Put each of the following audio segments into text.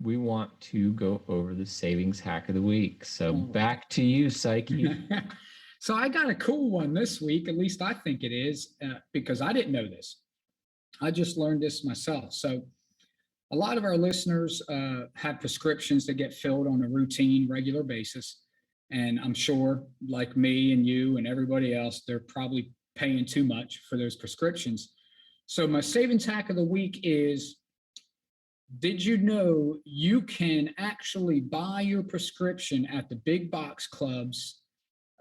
we want to go over the savings hack of the week. So back to you, Psyche. So I got a cool one this week, at least I think it is, because I didn't know this. I just learned this myself. So a lot of our listeners have prescriptions that get filled on a routine, regular basis. And I'm sure, like me and you and everybody else, they're probably paying too much for those prescriptions. So my savings hack of the week is, did you know you can actually buy your prescription at the big box clubs,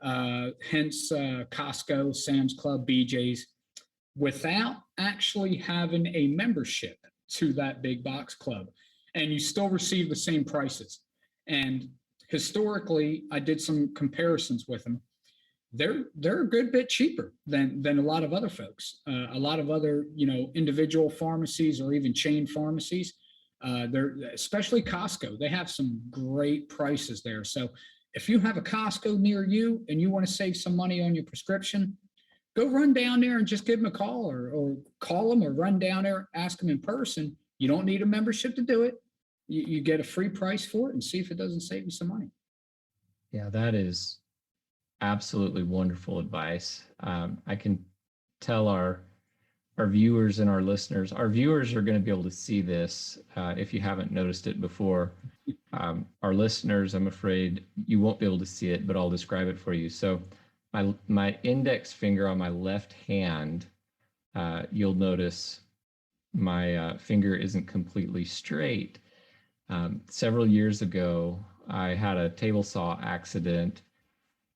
hence Costco, Sam's Club, BJ's, without actually having a membership to that big box club, and you still receive the same prices? And historically, I did some comparisons with them. They're a good bit cheaper than a lot of other folks. A lot of other individual pharmacies or even chain pharmacies. They're especially Costco. They have some great prices there. So if you have a Costco near you and you want to save some money on your prescription, go run down there and just give them a call, or call them, or run down there, ask them in person. You don't need a membership to do it. You get a free price for it, and see if it doesn't save you some money. Yeah, that is absolutely wonderful advice. I can tell our viewers and our listeners, our viewers are going to be able to see this if you haven't noticed it before. Our listeners, I'm afraid you won't be able to see it, but I'll describe it for you. So my index finger on my left hand, you'll notice my finger isn't completely straight. Several years ago, I had a table saw accident,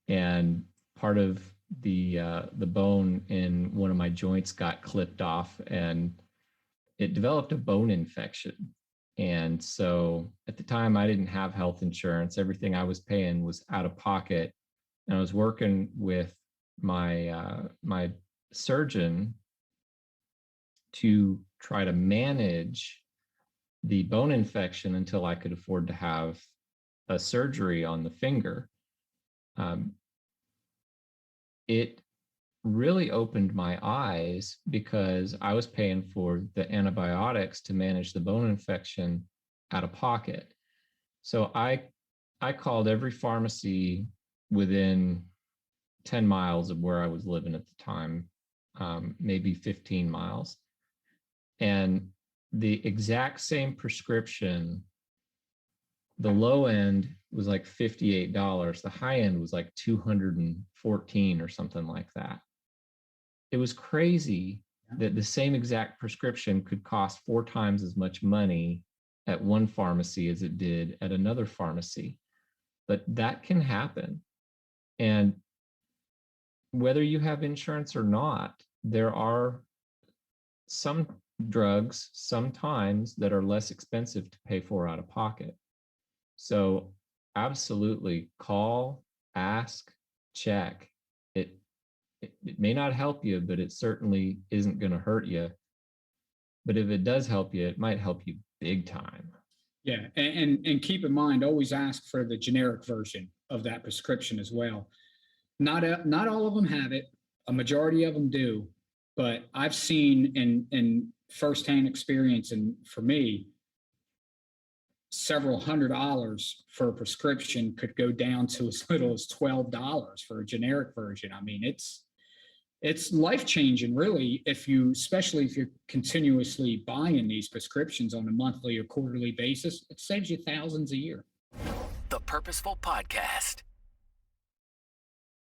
and part of the bone in one of my joints got clipped off, and it developed a bone infection. And so at the time, I didn't have health insurance. Everything I was paying was out of pocket. And I was working with my surgeon to try to manage the bone infection until I could afford to have a surgery on the finger. It really opened my eyes, because I was paying for the antibiotics to manage the bone infection out of pocket. So I called every pharmacy within 10 miles of where I was living at the time, maybe 15 miles. And the exact same prescription, the low end was like $58. The high end was like $214 or something like that. It was crazy that the same exact prescription could cost 4 times as much money at one pharmacy as it did at another pharmacy. But that can happen. And whether you have insurance or not, there are some drugs sometimes that are less expensive to pay for out of pocket. So absolutely call, ask, check. It may not help you, but it certainly isn't going to hurt you. But if it does help you, it might help you big time. Yeah, and keep in mind, always ask for the generic version of that prescription as well. Not all of them have it. A majority of them do, but I've seen in firsthand experience, and for me, several $100s for a prescription could go down to as little as $12 for a generic version. I mean, it's life-changing, really, especially if you're continuously buying these prescriptions on a monthly or quarterly basis. It saves you thousands a year. The Purposeful Podcast.